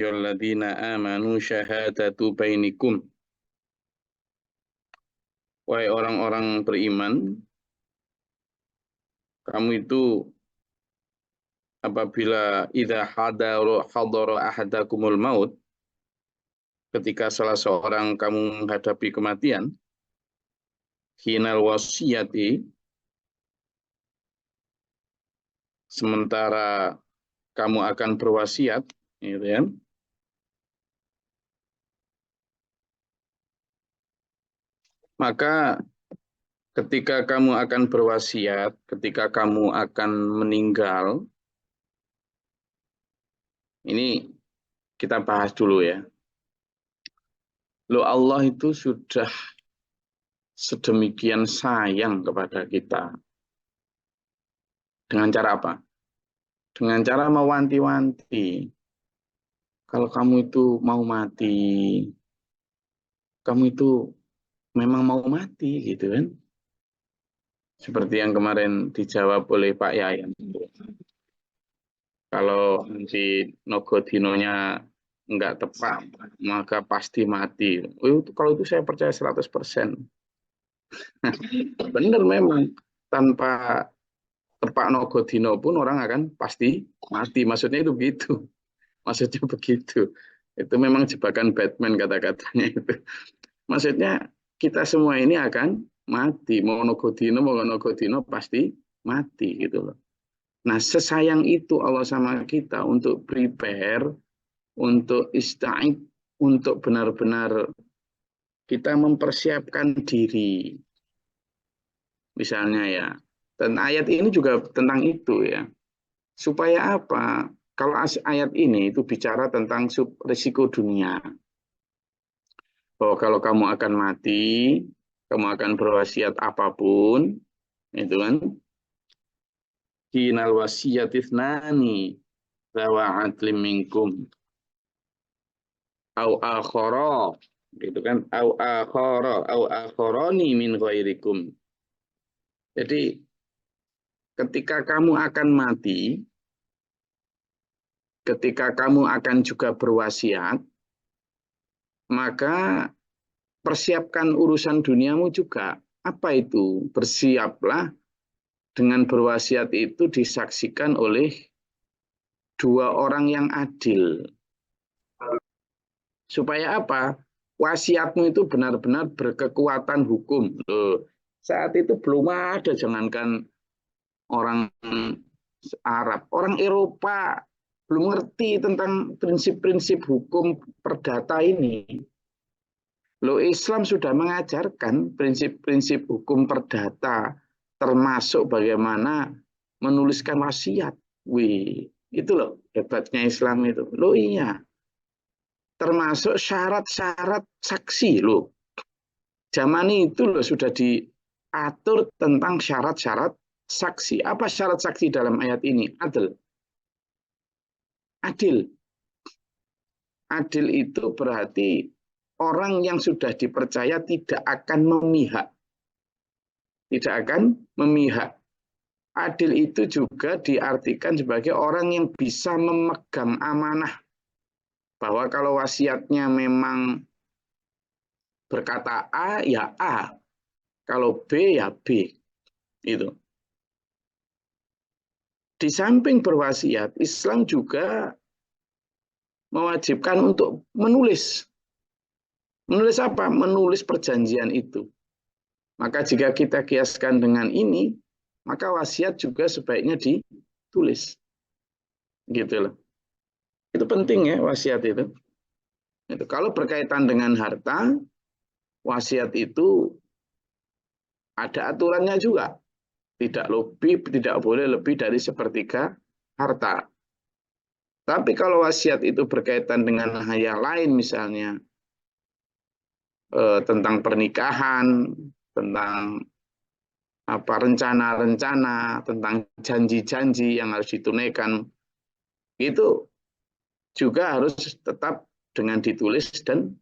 ayyuhalladzina amanu syahadatu bainikum. Wahai orang-orang beriman, kamu itu apabila idza hadara ahadakumul maut, ketika salah seorang kamu menghadapi kematian, hinal wasiyati, sementara kamu akan berwasiat, gitu ya. Maka ketika kamu akan berwasiat, ketika kamu akan meninggal, ini kita bahas dulu ya. Loh, Allah itu sudah sedemikian sayang kepada kita. Dengan cara apa? Dengan cara mewanti-wanti. Kalau kamu itu mau mati, kamu itu memang mau mati gitu kan. Seperti yang kemarin dijawab oleh Pak Yayan. Kalau nanti nogodinonya nggak tepat, maka pasti mati. Oh, kalau itu saya percaya 100%. Benar memang. Tanpa tepak nogodino pun orang akan pasti mati. Maksudnya itu begitu. Maksudnya begitu. Itu memang jebakan Batman kata-katanya itu. Maksudnya kita semua ini akan mati. Mau nogodino pasti mati gitu loh. Nah, sesayang itu Allah sama kita untuk prepare, untuk ista'id, untuk benar-benar kita mempersiapkan diri. Misalnya ya. Dan ayat ini juga tentang itu ya. Supaya apa? Kalau ayat ini itu bicara tentang risiko dunia. Bahwa kalau kamu akan mati, kamu akan berwasiat apapun, itu kan. Hinal wasiyatifnani zawa adlim minkum. Au akhara, gitu kan. Au akharani min ghairikum. Jadi ketika kamu akan mati, ketika kamu akan juga berwasiat, maka persiapkan urusan duniamu juga. Apa itu? Bersiaplah dengan berwasiat itu disaksikan oleh dua orang yang adil. Supaya apa? Wasiatmu itu benar-benar berkekuatan hukum. Loh, saat itu belum ada, jangankan orang Arab, orang Eropa belum ngerti tentang prinsip-prinsip hukum perdata ini. Loh, Islam sudah mengajarkan prinsip-prinsip hukum perdata, termasuk bagaimana menuliskan wasiat. Wih, itu loh hebatnya Islam itu. Loh iya, termasuk syarat-syarat saksi loh. Zaman itu loh sudah diatur tentang syarat-syarat saksi. Apa syarat saksi dalam ayat ini? Adil. Adil. Adil itu berarti orang yang sudah dipercaya tidak akan memihak. Tidak akan memihak. Adil itu juga diartikan sebagai orang yang bisa memegang amanah. Bahwa kalau wasiatnya memang berkata A, ya A. Kalau B, ya B. Itu. Di samping berwasiat, Islam juga mewajibkan untuk menulis. Menulis apa? Menulis perjanjian itu. Maka jika kita kiaskan dengan ini, maka wasiat juga sebaiknya ditulis. Gitu loh. Itu penting ya wasiat itu. Kalau berkaitan dengan harta, wasiat itu ada aturannya juga. Tidak boleh lebih dari sepertiga harta. Tapi kalau wasiat itu berkaitan dengan hal yang lain, misalnya tentang pernikahan, tentang apa rencana-rencana, tentang janji-janji yang harus ditunaikan, itu juga harus tetap dengan ditulis dan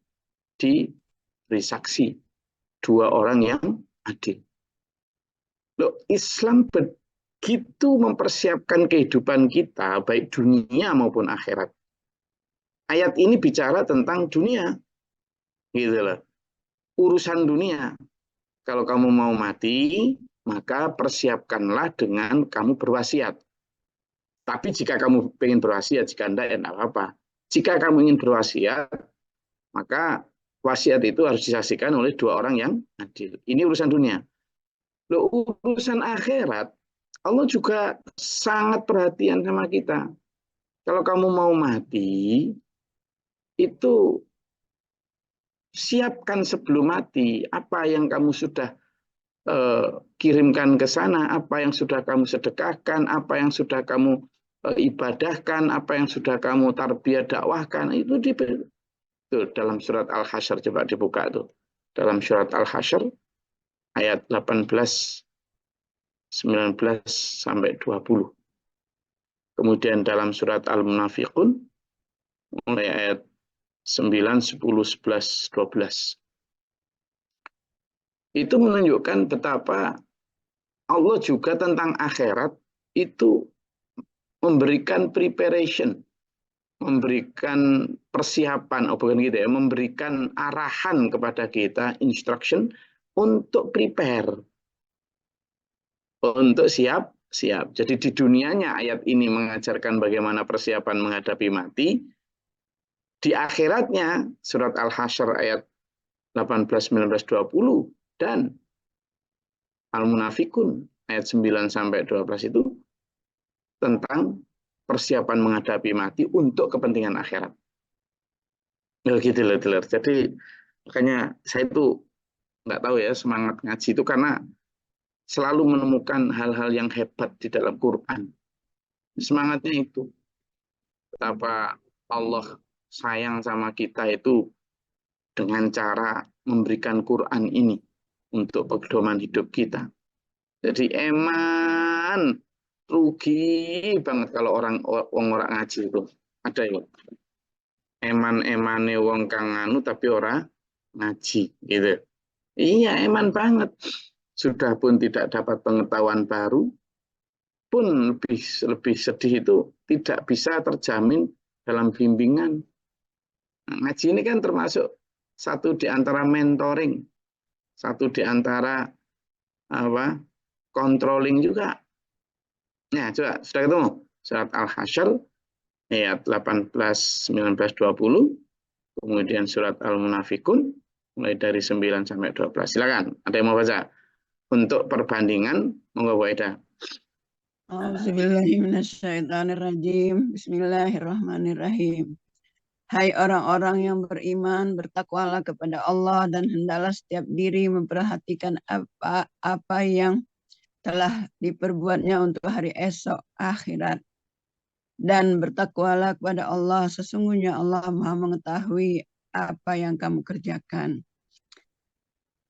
diberi saksi dua orang yang adil. Loh, Islam begitu mempersiapkan kehidupan kita, baik dunia maupun akhirat. Ayat ini bicara tentang dunia, gitu loh. Urusan dunia. Kalau kamu mau mati, maka persiapkanlah dengan kamu berwasiat. Tapi jika kamu ingin berwasiat, jika enggak, ya enggak apa-apa. Jika kamu ingin berwasiat, maka wasiat itu harus disaksikan oleh dua orang yang adil. Ini urusan dunia. Loh, urusan akhirat, Allah juga sangat perhatian sama kita. Kalau kamu mau mati, itu siapkan sebelum mati apa yang kamu sudah kirimkan ke sana, apa yang sudah kamu sedekahkan, apa yang sudah kamu ibadahkan, apa yang sudah kamu tarbiyah dakwahkan, itu dalam surat Al-Hasyr, coba dibuka tuh. Dalam surat Al-Hasyr ayat 18, 19 sampai 20. Kemudian dalam surat Al-Munafiqun mulai ayat 9, 10, 11, 12. Itu menunjukkan betapa Allah juga tentang akhirat itu memberikan preparation, memberikan persiapan, bukan gitu ya, memberikan arahan kepada kita, instruction untuk prepare, untuk siap. Jadi di dunianya ayat ini mengajarkan bagaimana persiapan menghadapi mati. Di akhiratnya surat Al-Hasyr ayat 18, 19, 20 dan Al-Munafikun ayat 9 sampai 12 itu tentang persiapan menghadapi mati untuk kepentingan akhirat. Gitu loh, Jadi makanya saya itu nggak tahu ya, semangat ngaji itu karena selalu menemukan hal-hal yang hebat di dalam Quran. Semangatnya itu betapa Allah sayang sama kita itu dengan cara memberikan Quran ini untuk pedoman hidup kita. Jadi eman rugi banget kalau orang ngaji itu. Ada ya. Eman-emane wong kang anu tapi ora ngaji gitu. Iya, eman banget. Sudah pun tidak dapat pengetahuan baru, pun lebih sedih itu tidak bisa terjamin dalam bimbingan. Nah, ngaji ini kan termasuk satu di antara mentoring, satu di antara apa? Controlling juga. Nah, coba sudah ketemu surat Al-Hasyr ayat 18, 19, 20, kemudian surat Al-Munafikun mulai dari 9 sampai 12. Silakan, ada yang mau baca? Untuk perbandingan, monggo Bu Aida. Auzubillahiminasyaitonirrajim. Bismillahirrahmanirrahim. Hai orang-orang yang beriman, bertakwalah kepada Allah dan hendaklah setiap diri memperhatikan apa yang telah diperbuatnya untuk hari esok akhirat. Dan bertakwalah kepada Allah, sesungguhnya Allah Maha mengetahui apa yang kamu kerjakan.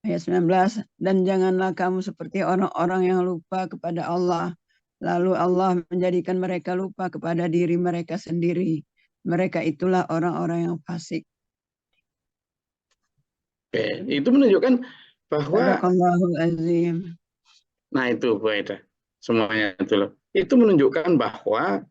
Ayat 19, dan janganlah kamu seperti orang-orang yang lupa kepada Allah. Lalu Allah menjadikan mereka lupa kepada diri mereka sendiri. Mereka itulah orang-orang yang fasik. Oke, itu menunjukkan bahwa Sadaqallahul azim. Nah itu Bu Aida, semuanya itu loh. Itu menunjukkan bahwa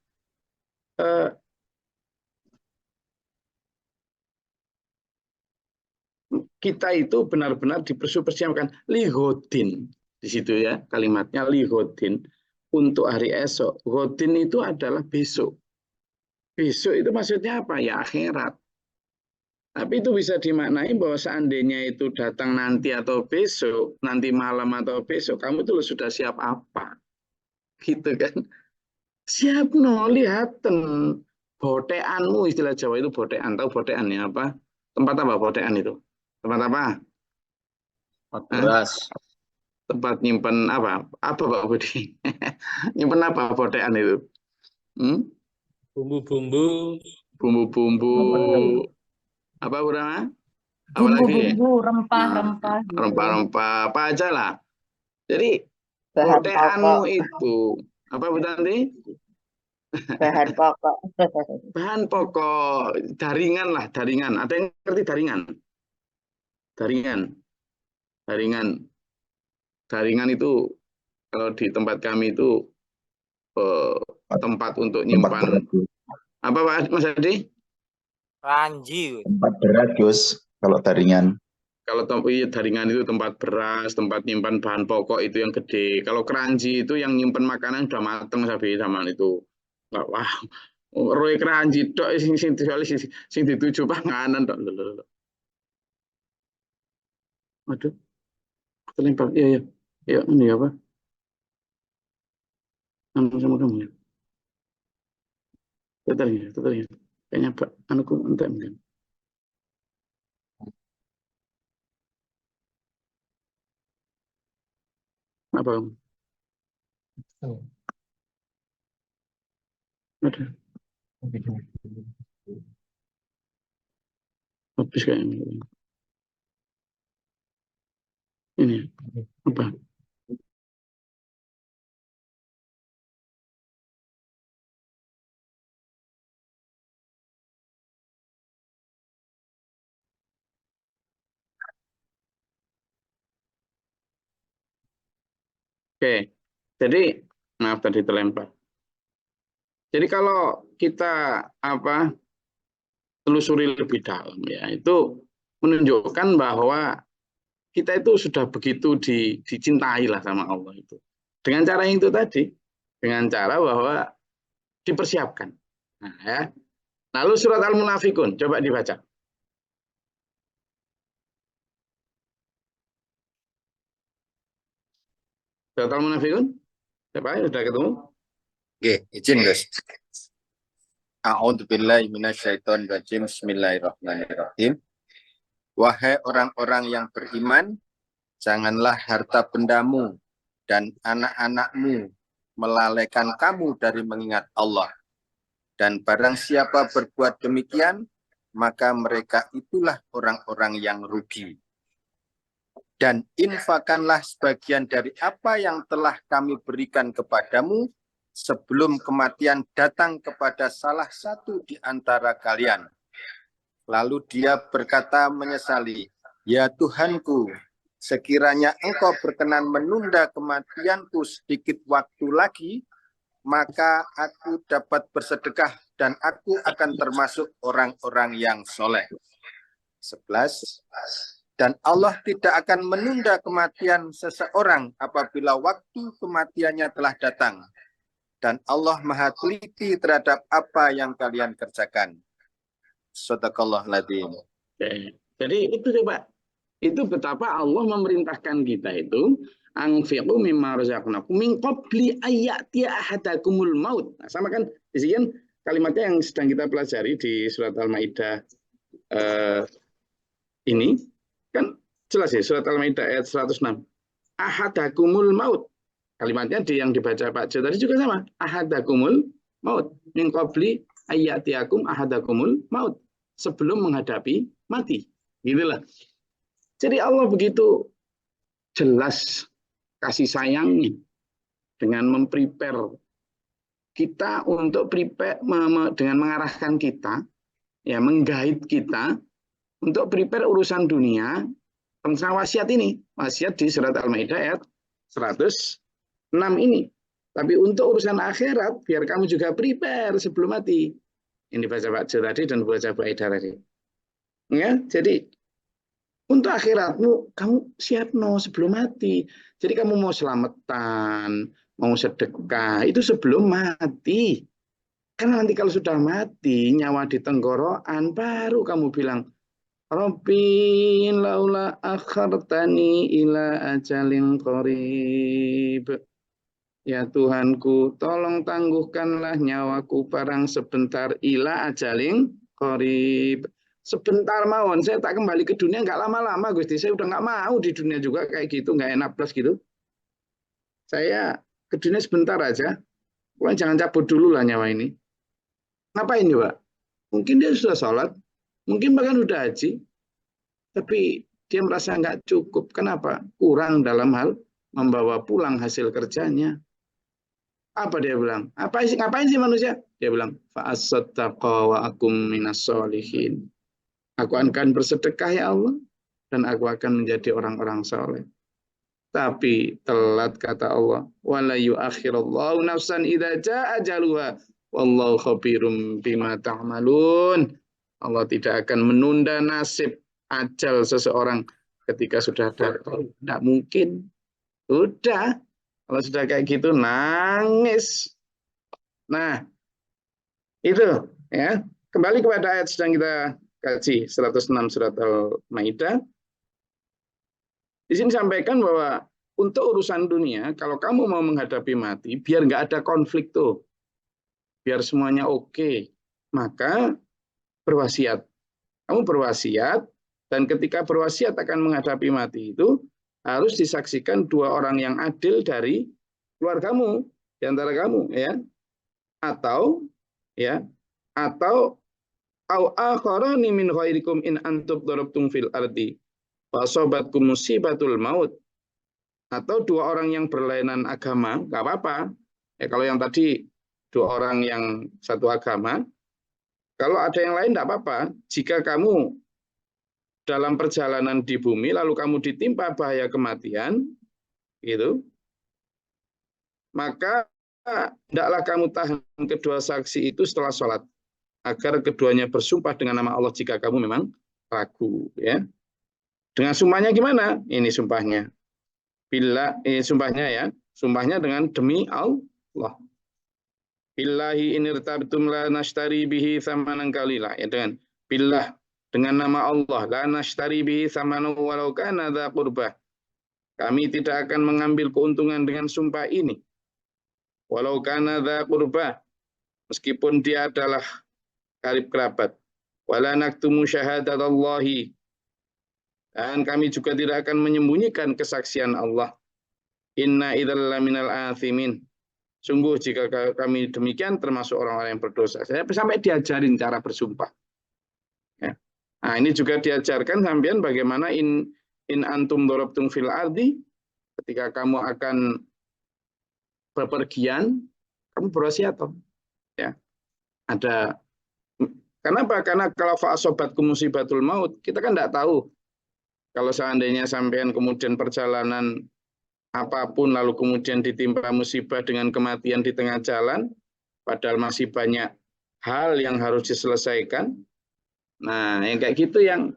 kita itu benar-benar dipersiapkan lihodin di situ ya, kalimatnya lihodin untuk hari esok. Godin itu adalah besok. Besok itu maksudnya apa? Ya akhirat. Tapi itu bisa dimaknai bahwa seandainya itu datang nanti atau besok, nanti malam atau besok, kamu itu sudah siap apa? Gitu kan? Siap no, lihaten. Boteanmu, istilah Jawa itu botean. Tahu botean ya apa? Tempat apa botean itu? Tempat apa? Beras. Tempat nyimpen apa? Apa Pak Budi? Nyimpen apa botean itu? Bumbu-bumbu. Bumbu-bumbu. Apa Burama? Bumbu-bumbu, rempah-rempah. Rempah-rempah apa aja lah. Jadi Bahan boteanmu pokok. itu apa Bu Tanti? Bahan pokok. Bahan pokok, daringan lah, daringan. Ada yang ngerti daringan? Daringan itu kalau di tempat kami itu tempat untuk nyimpan apa Pak Mas Adi? Ranji. Tempat berat, Gus, kalau taringan. Kalau jaringan itu tempat beras, tempat nyimpan bahan pokok itu yang gede. Kalau keranji itu yang nyimpan makanan sudah mateng sapi zaman itu. Wah, roe keranji tok sing dituju panganan tok. Lho. Waduh, terlempar. Iya, iya. Ya, ini apa? Sama kamu ya. Tetar ya. Kayaknya Pak anuku entek mungkin. Apa kamu? Ada. Habis kayaknya. Ini apa? Oke, jadi maaf tadi terlempar. Jadi kalau kita telusuri lebih dalam ya, itu menunjukkan bahwa kita itu sudah begitu dicintai lah sama Allah itu. Dengan cara yang itu tadi, dengan cara bahwa dipersiapkan. Nah, ya. Lalu surat Al-Munafikun, coba dibaca. Surat Al-Munafikun, siapa ya sudah ketemu? Oke, izin guys. A'udzubillahi minasyaitonirrajim. Bismillahirrahmanirrahim. Wahai orang-orang yang beriman, janganlah harta bendamu dan anak-anakmu melalaikan kamu dari mengingat Allah. Dan barang siapa berbuat demikian, maka mereka itulah orang-orang yang rugi. Dan infakkanlah sebagian dari apa yang telah kami berikan kepadamu sebelum kematian datang kepada salah satu di antara kalian. Lalu dia berkata menyesali, ya Tuhanku, sekiranya engkau berkenan menunda kematianku sedikit waktu lagi, maka aku dapat bersedekah dan aku akan termasuk orang-orang yang soleh. 11. Dan Allah tidak akan menunda kematian seseorang apabila waktu kematiannya telah datang. Dan Allah maha teliti terhadap apa yang kalian kerjakan. Shadaqallahul-adzim. Jadi itu coba. Itu betapa Allah memerintahkan kita itu anfiqu mimma razaqnakum min qabli ayyatiya ahadakumul maut. Nah, sama kan di sini kan kalimatnya yang sedang kita pelajari di surat Al-Maidah ini kan jelas ya, surat Al-Maidah ayat 106. Ahadakumul maut. Kalimatnya yang dibaca Pak Jo tadi juga sama. Ahadakumul maut. Min qabli ayyatiyakum ahadakumul maut. Sebelum menghadapi mati. Gitulah. Jadi Allah begitu jelas kasih sayangnya dengan memprepare kita untuk prepare dengan mengarahkan kita, ya menggait kita untuk prepare urusan dunia tentang wasiat ini, wasiat di surat Al-Maidah ayat 106 ini. Tapi untuk urusan akhirat biar kamu juga prepare sebelum mati. Ini baca Pak Jo tadi dan baca Pak Ida tadi. Ya, jadi untuk akhiratmu, kamu siap sebelum mati. Jadi kamu mau selamatan, mau sedekah, itu sebelum mati. Karena nanti kalau sudah mati, nyawa di tenggorokan, baru kamu bilang, Rabbin laula akhartani ila ajalin qarib. Ya Tuhanku, tolong tangguhkanlah nyawaku parang sebentar ila ajalin qarib. Sebentar mawon, saya tak kembali ke dunia nggak lama-lama Gusti, saya udah nggak mau di dunia juga kayak gitu, nggak enak plus gitu. Saya ke dunia sebentar aja, pokoknya jangan cabut dulu lah nyawa ini. Ngapain coba? Mungkin dia sudah sholat, mungkin bahkan udah haji, tapi dia merasa nggak cukup. Kenapa? Kurang dalam hal membawa pulang hasil kerjanya. Apa dia bilang? Ngapain sih manusia? Dia bilang, fa'asaddaqa wa akum minas sholihin. Aku akan bersedekah ya Allah, dan aku akan menjadi orang-orang soleh. Tapi telat kata Allah, wala yu'akhirallahu nafsan idza jaa ajaluha wallahu khabirum bima ta'malun. Allah tidak akan menunda nasib ajal seseorang ketika sudah datang. Tidak mungkin. Udah. Kalau sudah kayak gitu, nangis. Nah, itu ya. Kembali kepada ayat sedang kita kaji 106 surat Al-Maidah. Di sini sampaikan bahwa untuk urusan dunia, kalau kamu mau menghadapi mati, biar nggak ada konflik tuh, biar semuanya oke, maka berwasiat. Kamu berwasiat, dan ketika berwasiat akan menghadapi mati itu, harus disaksikan dua orang yang adil dari keluargamu, di antara kamu, ya, atau au akharani min khairikum in antum darabtum fil ardi fa asabatkum musibatul maut, atau dua orang yang berlainan agama, nggak apa-apa. Kalau yang tadi dua orang yang satu agama, kalau ada yang lain nggak apa-apa. Jika kamu dalam perjalanan di bumi lalu kamu ditimpa bahaya kematian, gitu, maka hendaklah kamu tahan kedua saksi itu setelah sholat, agar keduanya bersumpah dengan nama Allah jika kamu memang ragu, ya. Dengan sumpahnya gimana? Ini sumpahnya. Sumpahnya ya, sumpahnya dengan demi Allah. Billahi inirtabtum la nashtari bihi thamanan qalila, ya, dengan billah, dengan nama Allah, la nashtari bihi thamanan walau kana dza qurbah. Kami tidak akan mengambil keuntungan dengan sumpah ini. Walau kana dza qurbah, meskipun dia adalah karib kerabat. Wala naktumu syahadatallahi, dan kami juga tidak akan menyembunyikan kesaksian Allah. Inna idzal laminal athimin. Sungguh jika kami demikian termasuk orang-orang yang berdosa. Saya sampai diajarin cara bersumpah. Ya. Nah, ini juga diajarkan sampean bagaimana in antum darabtum fil ardi, ketika kamu akan bepergian, kamu berwasiat, ya. Ada kenapa? Karena kalau fa'asobatkum musibatul maut, kita kan tidak tahu. Kalau seandainya sampean kemudian perjalanan apapun lalu kemudian ditimpa musibah dengan kematian di tengah jalan, padahal masih banyak hal yang harus diselesaikan. Nah, yang kayak gitu yang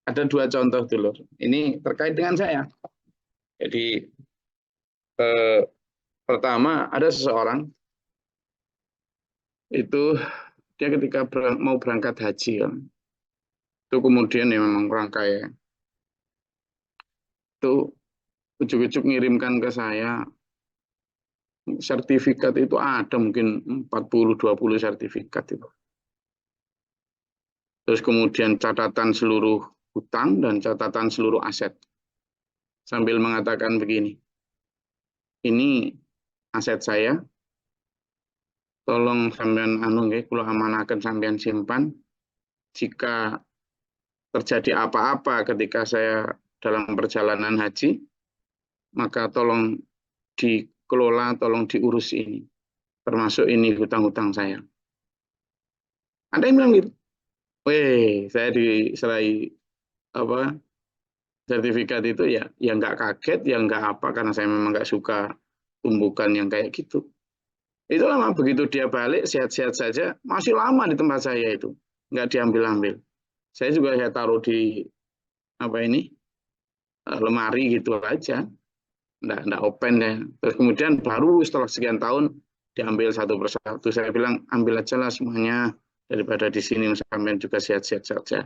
ada dua contoh dulu. Ini terkait dengan saya. Jadi pertama ada seseorang itu dia ketika mau berangkat haji, itu kemudian ya memang orang kaya, itu ujuk-ujuk ngirimkan ke saya sertifikat, itu ada mungkin 40-20 sertifikat itu. Terus kemudian catatan seluruh hutang dan catatan seluruh aset. Sambil mengatakan begini, ini aset saya, tolong sampean kula amanaken sampean simpan. Jika terjadi apa-apa ketika saya dalam perjalanan haji, maka tolong dikelola, tolong diurus ini. Termasuk ini hutang-hutang saya. Ada yang bilang gitu. Saya diserai sertifikat itu ya nggak kaget, ya nggak apa, karena saya memang nggak suka tumbukan yang kayak gitu. Itu lama, begitu dia balik sehat-sehat saja, masih lama di tempat saya itu, nggak diambil-ambil. Saya juga saya taruh di lemari gitu aja, nggak open ya. Terus kemudian baru setelah sekian tahun diambil satu persatu. Saya bilang ambil aja lah semuanya, daripada di sini sampean juga sehat-sehat saja.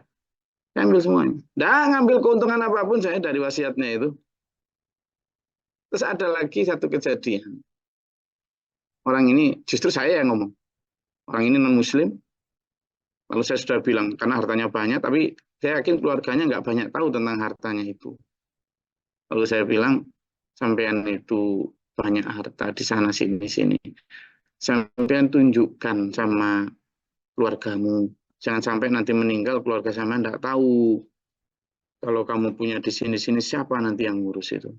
Saya ambil semuanya. Nggak ngambil keuntungan apapun saya dari wasiatnya itu. Terus ada lagi satu kejadian. Orang ini justru saya yang ngomong. Orang ini non-muslim. Lalu saya sudah bilang, karena hartanya banyak, tapi saya yakin keluarganya nggak banyak tahu tentang hartanya itu. Lalu saya bilang, sampean itu banyak harta di sana sini. Sampean tunjukkan sama keluargamu. Jangan sampai nanti meninggal keluarga sampean nggak tahu. Kalau kamu punya di sini siapa nanti yang ngurus itu?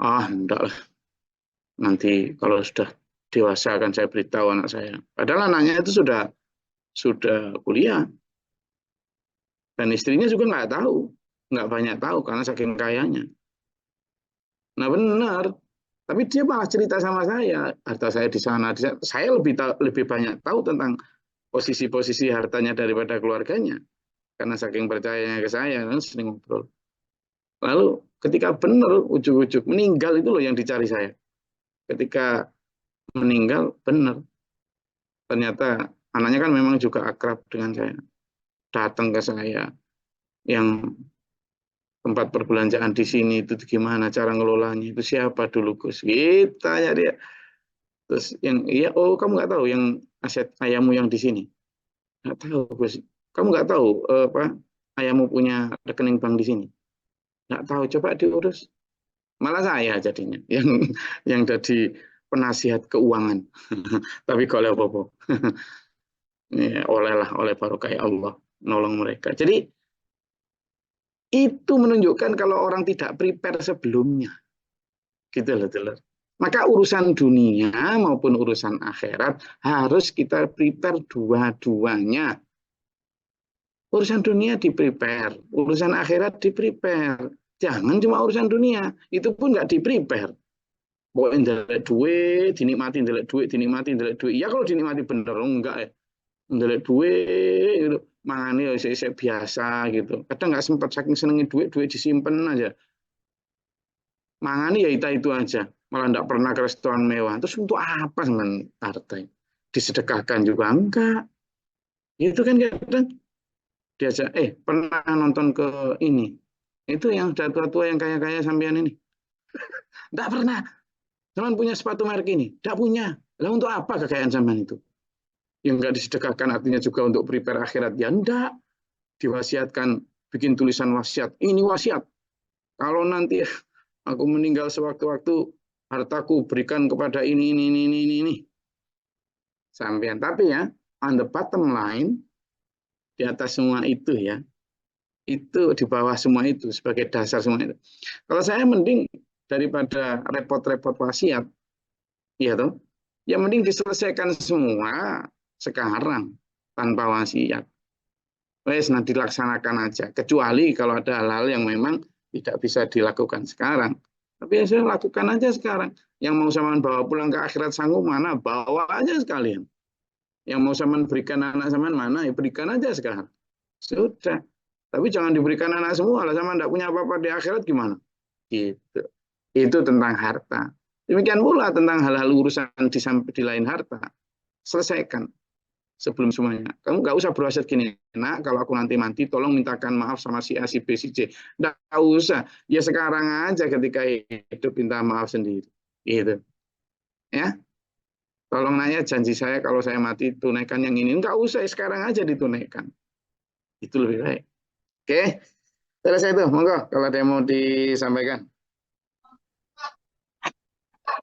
Enggak lah. Nanti kalau sudah dewasa akan saya beritahu anak saya. Padahal anaknya itu sudah kuliah. Dan istrinya juga nggak tahu. Nggak banyak tahu karena saking kayanya. Nah benar. Tapi dia malah cerita sama saya. Harta saya di sana. Saya lebih banyak tahu tentang posisi-posisi hartanya daripada keluarganya. Karena saking percayanya ke saya, kan sering ngobrol. Lalu ketika benar ujuk-ujuk meninggal itu loh yang dicari saya. Ketika meninggal benar. Ternyata anaknya kan memang juga akrab dengan saya. Datang ke saya. Yang tempat perbelanjaan di sini itu gimana cara ngelolanya. Itu siapa dulu Gus? Gitu tanya dia. Terus yang iya, oh kamu nggak tahu yang aset ayammu yang di sini? Nggak tahu Gus. Kamu nggak tahu apa ayammu punya rekening bank di sini? Nggak tahu. Coba diurus. Malah saya jadinya yang jadi penasihat keuangan. Tapi kalau apa-apa. Ya, oleh barokah Allah nolong mereka. Jadi itu menunjukkan kalau orang tidak prepare sebelumnya. Gitu loh, telur. Maka urusan dunia maupun urusan akhirat harus kita prepare dua-duanya. Urusan dunia di-prepare, urusan akhirat di-prepare. Jangan cuma urusan dunia, itu pun nggak di-prepare. Pokoknya ndelek duit, dinikmati ndelek duit. Ya kalau dinikmati bener, enggak ya. Ndelek duit, gitu. Mangane ya biasa gitu. Kadang nggak sempat saking senengin duit disimpen aja. Mangani ya itu aja, malah tidak pernah ke restoran mewah. Terus untuk apa semen harta? Disedekahkan juga enggak. Itu kan kadang diajak, pernah nonton ke ini. Itu yang sudah tua-tua yang kaya-kaya sampean ini. Enggak pernah. Cuman punya sepatu merek ini. Enggak punya. Lah untuk apa kekayaan sampean itu? Yang enggak disedekahkan artinya juga untuk prepare akhirat. Ya enggak. Diwasiatkan, bikin tulisan wasiat. Ini wasiat. Kalau nanti aku meninggal sewaktu-waktu, hartaku berikan kepada ini. Sampean. Tapi ya, on the bottom line, di atas semua itu ya, itu di bawah semua itu, sebagai dasar semua itu. Kalau saya mending daripada repot-repot wasiat, ya toh, ya mending diselesaikan semua sekarang, tanpa wasiat. Wes, nanti dilaksanakan aja. Kecuali kalau ada hal-hal yang memang tidak bisa dilakukan sekarang. Tapi ya saya lakukan aja sekarang. Yang mau saman bawa pulang ke akhirat sanggup mana, bawa aja sekalian. Yang mau saman berikan anak saman mana, ya berikan aja sekarang. Sudah. Tapi jangan diberikan anak semua, lah saman tidak punya apa-apa di akhirat gimana? Gitu. Itu tentang harta. Demikian pula tentang hal-hal urusan di lain harta. Selesaikan sebelum semuanya. Kamu nggak usah berwasiat gini, nak, kalau aku nanti mati, tolong mintakan maaf sama si A, si B, si C. Nggak usah. Ya sekarang aja ketika hidup minta maaf sendiri. Gitu. Ya. Tolong nanya janji saya kalau saya mati tunaikan yang ini. Nggak usah, sekarang aja ditunaikan. Itu lebih baik. Oke. Selesai itu. Monggo kalau ada yang mau disampaikan.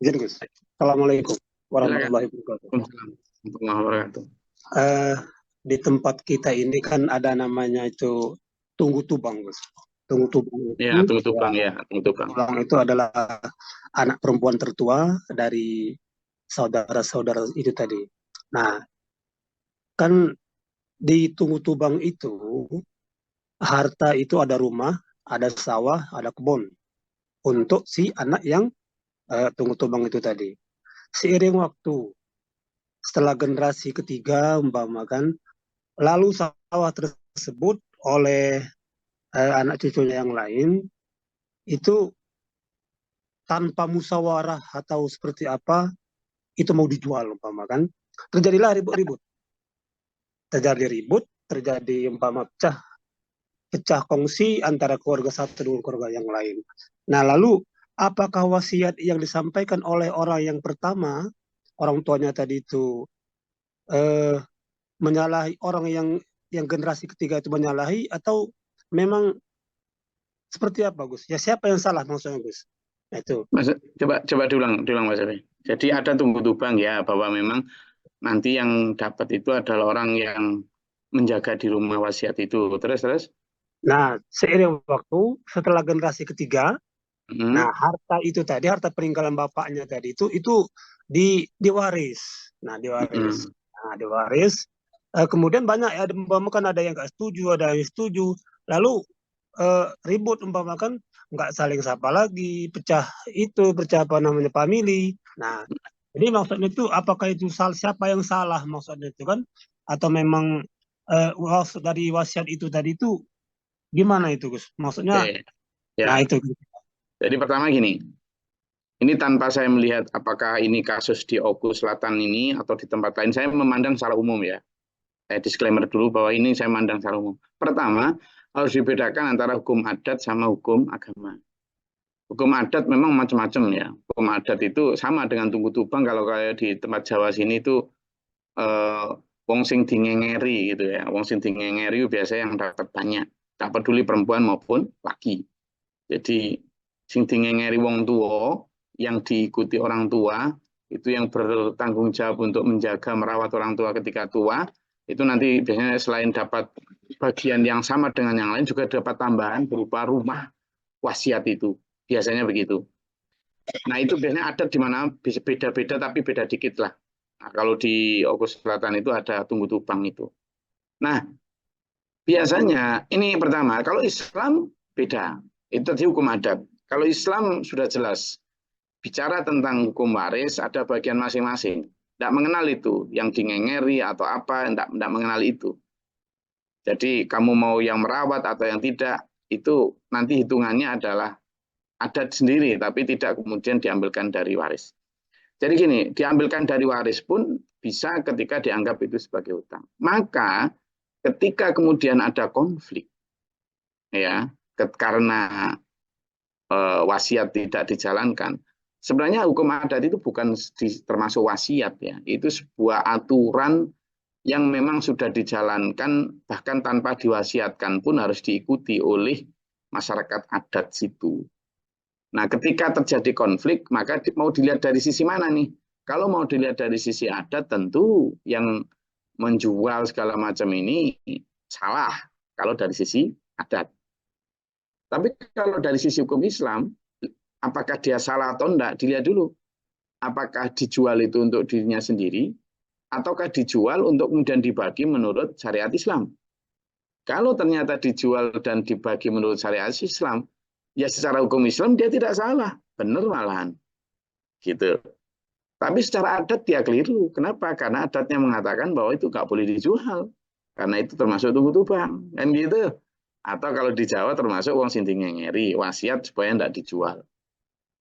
Izin, Gus. Assalamualaikum warahmatullahi wabarakatuh. Warahmatullahi wabarakatuh. Di tempat kita ini kan ada namanya itu Tunggu Tubang, Gus. Tunggu Tubang itu, Ya, Tunggu Tubang ya, Tunggu Tubang. Tubang itu adalah anak perempuan tertua dari saudara-saudara itu tadi. Nah, kan di Tunggu Tubang itu harta itu ada rumah, ada sawah, ada kebun untuk si anak yang Tunggu Tubang itu tadi. Seiring waktu, setelah generasi ketiga umpamakan, lalu sawah tersebut oleh anak cucunya yang lain itu tanpa musyawarah atau seperti apa itu mau dijual umpamakan, terjadilah ribut-ribut. Terjadi umpama pecah kongsi antara keluarga satu dengan keluarga yang lain. Nah, lalu apakah wasiat yang disampaikan oleh orang yang pertama, orang tuanya tadi itu menyalahi orang yang generasi ketiga itu menyalahi, atau memang seperti apa, Gus? Ya siapa yang salah maksudnya, Gus? Nah, itu. Mas, coba diulang Mas Ari. Jadi ada Tunggu Tubang ya, bahwa memang nanti yang dapat itu adalah orang yang menjaga di rumah wasiat itu. Terus. Nah, seiring waktu setelah generasi ketiga, nah harta itu tadi, harta peninggalan bapaknya tadi itu diwaris. Nah, diwaris. Nah, diwaris. Kemudian banyak ya, umpamakan ada yang nggak setuju, ada yang setuju. Lalu ribut umpamakan, nggak saling sapa lagi, pecah apa namanya family. Nah, jadi maksudnya itu apakah itu siapa yang salah maksudnya itu kan? atau memang dari wasiat itu tadi itu gimana itu Gus? Maksudnya, Oke, nah ya. itu. Jadi pertama gini, ini tanpa saya melihat apakah ini kasus di Oku Selatan ini atau di tempat lain, saya memandang secara umum ya. Saya disclaimer dulu bahwa ini saya memandang secara umum. Pertama, harus dibedakan antara hukum adat sama hukum agama. Hukum adat memang macam-macam ya. Hukum adat itu sama dengan tunggu tubang kalau kayak di tempat Jawa sini itu wong sing dingengeri gitu ya. Wong sing dingengeri biasanya yang dapat banyak. Tak peduli perempuan maupun laki. Jadi sing dingengeri wong tua yang diikuti orang tua itu yang bertanggung jawab untuk menjaga merawat orang tua ketika tua itu nanti biasanya selain dapat bagian yang sama dengan yang lain juga dapat tambahan berupa rumah wasiat itu. Biasanya begitu. Nah itu biasanya adat di mana beda-beda tapi beda dikit lah. Nah, kalau di Oku Selatan itu ada tunggu tubang itu. Nah biasanya ini pertama, kalau Islam beda. Itu tadi hukum adat. Kalau Islam sudah jelas. Bicara tentang hukum waris ada bagian masing-masing. Tidak mengenal itu. Yang dingengeri atau apa, tidak mengenal itu. Jadi kamu mau yang merawat atau yang tidak, itu nanti hitungannya adalah adat sendiri, tapi tidak kemudian diambilkan dari waris. Jadi gini, diambilkan dari waris pun bisa ketika dianggap itu sebagai hutang. Maka ketika kemudian ada konflik, ya, karena wasiat tidak dijalankan, sebenarnya hukum adat itu bukan termasuk wasiat ya, itu sebuah aturan yang memang sudah dijalankan bahkan tanpa diwasiatkan pun harus diikuti oleh masyarakat adat situ. Nah, ketika terjadi konflik, maka mau dilihat dari sisi mana nih? Kalau mau dilihat dari sisi adat, tentu yang menjual segala macam ini salah kalau dari sisi adat. Tapi kalau dari sisi hukum Islam, apakah dia salah atau enggak, dilihat dulu. Apakah dijual itu untuk dirinya sendiri, ataukah dijual untuk kemudian dibagi menurut syariat Islam. Kalau ternyata dijual dan dibagi menurut syariat Islam, ya secara hukum Islam dia tidak salah, benar malahan. Gitu. Tapi secara adat dia keliru. Kenapa? Karena adatnya mengatakan bahwa itu nggak boleh dijual. Karena itu termasuk tunggu tubang. Kan gitu. Atau kalau di Jawa termasuk wong sinting ngeri, wasiat supaya tidak dijual.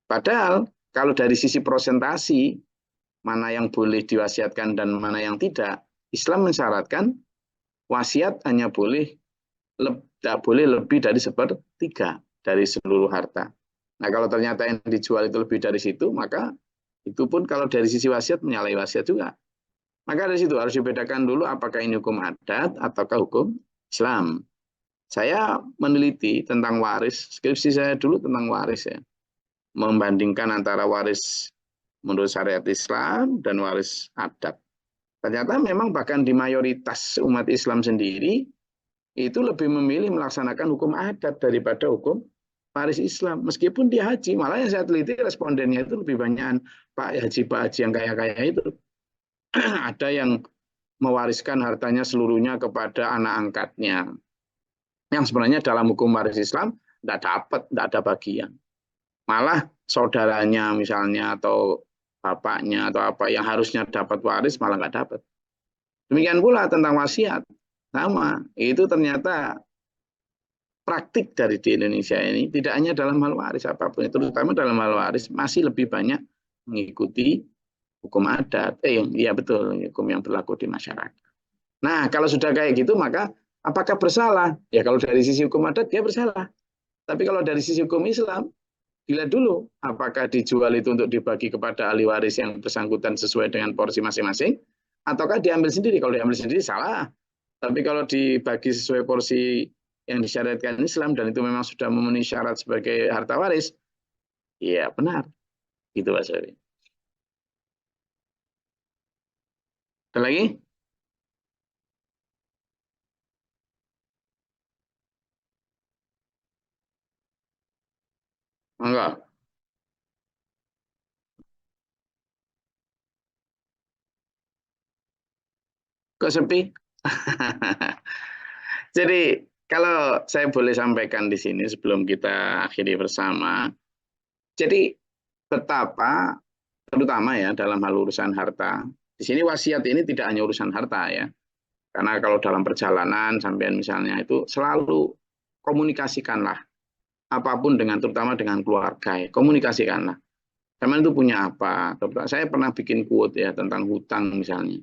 Padahal kalau dari sisi prosentasi, mana yang boleh diwasiatkan dan mana yang tidak, Islam mensyaratkan wasiat hanya boleh tidak boleh lebih dari 1/3 dari seluruh harta. Nah kalau ternyata yang dijual itu lebih dari situ, maka itu pun kalau dari sisi wasiat menyalahi wasiat juga. Maka dari situ harus dibedakan dulu apakah ini hukum adat ataukah hukum Islam. Saya meneliti tentang waris, skripsi saya dulu tentang waris ya. Membandingkan antara waris menurut syariat Islam dan waris adat. Ternyata memang bahkan di mayoritas umat Islam sendiri itu lebih memilih melaksanakan hukum adat daripada hukum waris Islam. Meskipun dia haji, malah yang saya teliti respondennya itu lebih banyak Pak Haji yang kaya-kaya itu. Ada yang mewariskan hartanya seluruhnya kepada anak angkatnya. Yang sebenarnya dalam hukum waris Islam tidak ada bagian. Malah saudaranya misalnya atau bapaknya atau apa yang harusnya dapat waris malah nggak dapat. Demikian pula tentang wasiat. Sama, itu ternyata praktik dari di Indonesia ini tidak hanya dalam hal waris apapun, terutama dalam hal waris masih lebih banyak mengikuti hukum adat. Iya betul, hukum yang berlaku di masyarakat. Nah, kalau sudah kayak gitu maka apakah bersalah? Ya kalau dari sisi hukum adat dia bersalah. Tapi kalau dari sisi hukum Islam, dilihat dulu apakah dijual itu untuk dibagi kepada ahli waris yang bersangkutan sesuai dengan porsi masing-masing, ataukah diambil sendiri. Kalau diambil sendiri salah. Tapi kalau dibagi sesuai porsi yang disyariatkan Islam dan itu memang sudah memenuhi syarat sebagai harta waris, ya benar. Gitu Pak Syari. Ada lagi? Enggak. Kok sepi? Jadi kalau saya boleh sampaikan di sini sebelum kita akhiri bersama, jadi betapa terutama ya dalam hal urusan harta. Di sini wasiat ini tidak hanya urusan harta ya. Karena kalau dalam perjalanan sampean misalnya itu selalu komunikasikanlah apapun terutama dengan keluarga, ya. Komunikasikanlah. Sampean itu punya apa? Saya pernah bikin quote ya tentang hutang misalnya.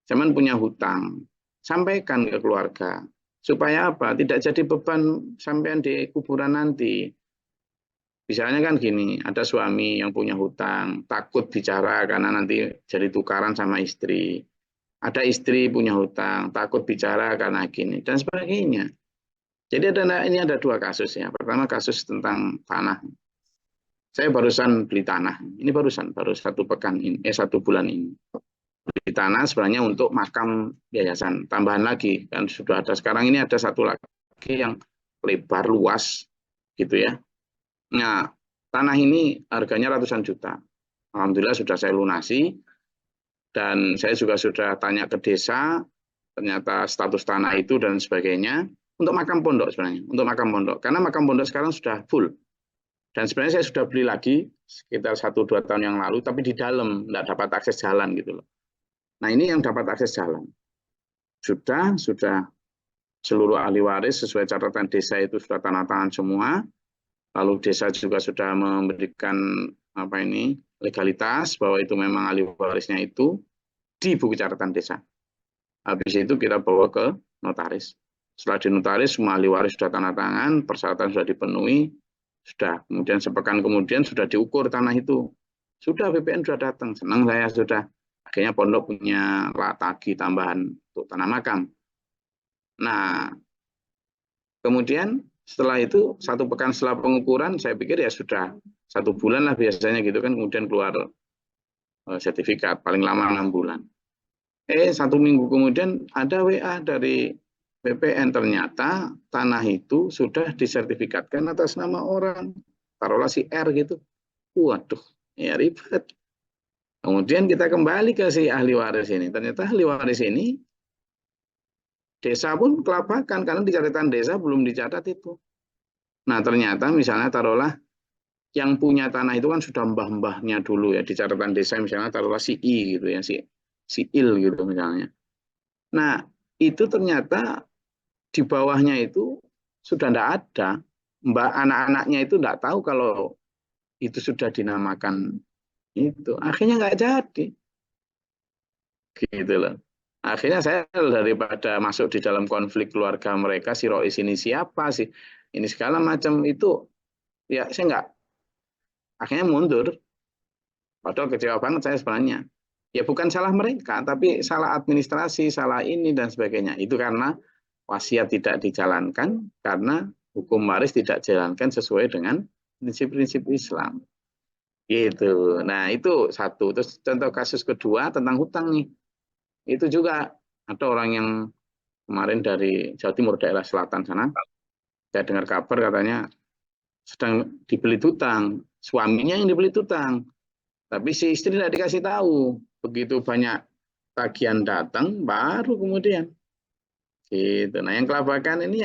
Sampean punya hutang, sampaikan ke keluarga. Supaya apa? Tidak jadi beban sampean di kuburan nanti. Misalnya kan gini, ada suami yang punya hutang, takut bicara karena nanti jadi tukaran sama istri. Ada istri punya hutang, takut bicara karena gini, dan sebagainya. Jadi ini ada dua kasus ya. Pertama kasus tentang tanah. Saya barusan beli tanah. Ini baru 1 bulan ini. Beli tanah sebenarnya untuk makam yayasan. Tambahan lagi, kan sudah ada sekarang ini ada satu lagi yang lebar luas gitu ya. Nah, tanah ini harganya ratusan juta. Alhamdulillah sudah saya lunasi. Dan saya juga sudah tanya ke desa, ternyata status tanah itu dan sebagainya, untuk makam pondok sebenarnya, untuk makam pondok. Karena makam pondok sekarang sudah full. Dan sebenarnya saya sudah beli lagi, sekitar 1-2 tahun yang lalu, tapi di dalam, tidak dapat akses jalan gitu loh. Nah ini yang dapat akses jalan. Sudah seluruh ahli waris sesuai catatan desa itu sudah tanda tangan semua. Lalu desa juga sudah memberikan legalitas bahwa itu memang ahli warisnya itu di buku catatan desa. Habis itu kita bawa ke notaris. Setelah dinotaris semua ahli waris sudah tanda tangan, persyaratan sudah dipenuhi, sudah. Kemudian sepekan kemudian sudah diukur tanah itu. Sudah BPN sudah datang, senang saya sudah. Akhirnya pondok punya tagih tambahan untuk tanah makam. Nah, kemudian setelah itu 1 pekan setelah pengukuran, saya pikir ya sudah 1 bulan lah biasanya gitu kan, kemudian keluar sertifikat, paling lama 6 bulan. 1 minggu kemudian ada WA dari BPN, ternyata tanah itu sudah disertifikatkan atas nama orang, taruhlah si R gitu. Waduh, ya ribet. Kemudian kita kembali ke si ahli waris ini, ternyata ahli waris ini desa pun kelabakan karena di catatan desa belum dicatat itu. Nah ternyata misalnya taruhlah yang punya tanah itu kan sudah mbah-mbahnya dulu ya di catatan desa, misalnya taruhlah si I gitu ya, si Il gitu misalnya. Nah itu ternyata di bawahnya itu sudah tidak ada, anak-anaknya itu tidak tahu kalau itu sudah dinamakan itu. Akhirnya nggak jadi, gitu loh. Akhirnya saya daripada masuk di dalam konflik keluarga mereka, si Rois ini siapa sih, ini segala macam itu, ya saya nggak, akhirnya mundur. Padahal kecewa banget saya sebenarnya. Ya bukan salah mereka, tapi salah administrasi, salah ini dan sebagainya. Itu karena wasiat tidak dijalankan, karena hukum waris tidak dijalankan sesuai dengan prinsip-prinsip Islam. Gitu. Nah itu satu. Terus contoh kasus kedua tentang hutang nih. Itu juga ada orang yang kemarin dari Jawa Timur, daerah selatan sana. Saya dengar kabar katanya sedang dibeli hutang. Suaminya yang dibeli hutang. Tapi si istri tidak dikasih tahu. Begitu banyak tagihan datang, baru kemudian. Gitu. Nah, yang kelabakan ini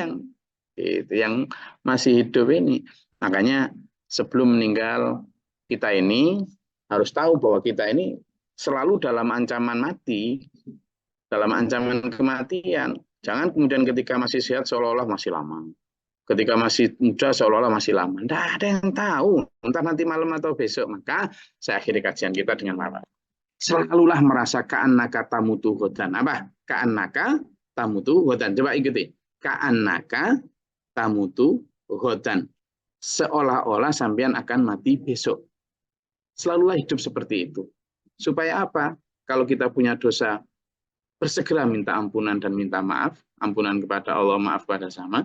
yang masih hidup ini. Makanya sebelum meninggal kita ini harus tahu bahwa kita ini selalu dalam ancaman mati, dalam ancaman kematian. Jangan kemudian ketika masih sehat seolah-olah masih lama. Ketika masih muda seolah-olah masih lama. Tidak ada yang tahu. Entah nanti malam atau besok. Maka saya akhiri kajian kita dengan apa? Selalulah merasa ka'annaka tamutu ghadan. Apa? Ka'annaka tamutu ghadan. Coba ikuti. Ka'annaka tamutu ghadan. Seolah-olah sampean akan mati besok. Selalulah hidup seperti itu. Supaya apa? Kalau kita punya dosa, bersegera minta ampunan dan minta maaf. Ampunan kepada Allah, maaf kepada sama.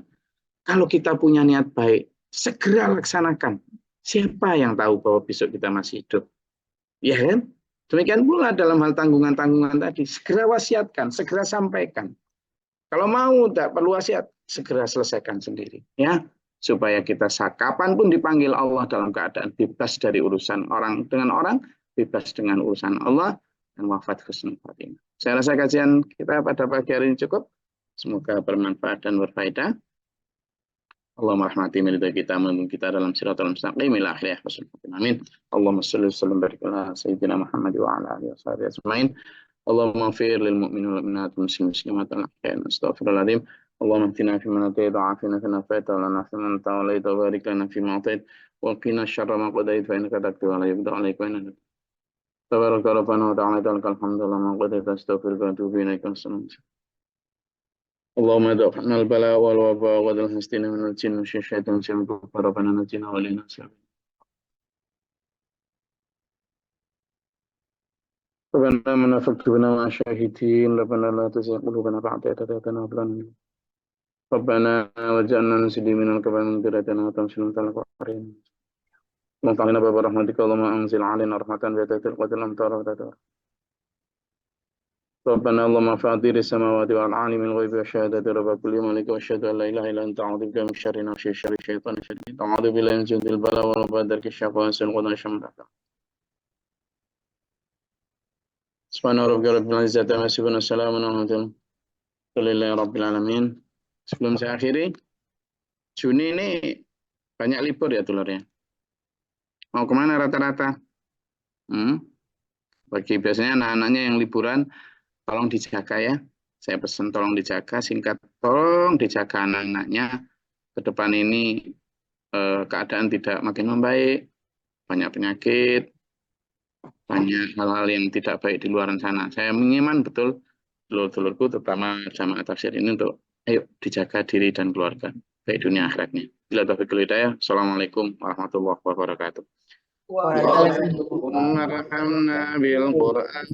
Kalau kita punya niat baik, segera laksanakan. Siapa yang tahu bahwa besok kita masih hidup? Ya kan? Demikian pula dalam hal tanggungan-tanggungan tadi. Segera wasiatkan, segera sampaikan. Kalau mau tidak perlu wasiat, segera selesaikan sendiri. Ya, supaya kita kapanpun dipanggil Allah dalam keadaan bebas dari urusan orang dengan orang, bebas dengan urusan Allah, dan wafat husnul khatimah. Saya rasa kajian kita pada pagi hari ini cukup. Semoga bermanfaat dan berfaedah. Allahumma rahmati milita kita, membimbing kita dalam siratal mustaqim ila akhirih. Amin. Allahumma shalli wa sallim barik ala sayyidina Muhammad wa ala alihi wa sahbihi ajmain. اللهم اغفر للمؤمنين والمؤمنات والمسلمين والمسلمات الأحياء استغفر العظيم. اللهم اهدنا فيمن هديت وعافنا فيمن عافيت ولا فيمن توليت وبارك لنا فيما أعطيت وقنا شر ما قضيت فإنك تقضي ولا يقضى عليك وإنك تبارك ربنا وتعالى لك الحمد لله ما قضيت أستغفرك وأتوب إليك والسلام. اللهم ادع عنا البلاء والوباء والحسدين من الجن والشيطان والشيطان ربنا نجنا ولنا سبيل. ربنا من فاكتبنا مع الشاهدين. ربنا لا تزغ قلوبنا بعد إذ هديتنا وهب لنا من ربنا واجعلنا مسلمين لك ومن ذريتنا وتمشي القرين. اللهم علينا باب رحمتك. اللهم انزل علينا رحمة بيدك القدر الأمطار وتدار. ربنا اللهم فاطر السماوات والعالم الغيب والشهادة رب كل ملك واشهد ان لا اله الا انت اعوذ بك من شر نفسي شر الشيطان الشديد اعوذ بالله من جند البلاء والوباء درك الشقاء وسوء القضاء شمل. سبحان ربك رب العزة عما يصفون والسلام على المرسلين walhamdulillahi rabbil alamin. Sebelum saya akhiri, Juni ini banyak libur ya dulurnya. Mau kemana rata-rata? Bagi biasanya anak-anaknya yang liburan, tolong dijaga ya. Saya pesan tolong dijaga, singkat tolong dijaga anak-anaknya. Ke depan ini keadaan tidak makin membaik, banyak penyakit, banyak hal-hal yang tidak baik di luar sana. Saya mengiman betul dulur-dulurku, terutama jamaah tafsir ini untuk ayo dijaga diri dan keluarga, baik dunia akhiratnya. Bila taufiq wal hidayah. Assalamualaikum warahmatullahi wabarakatuh. Warahmatullahi bil Qur'an.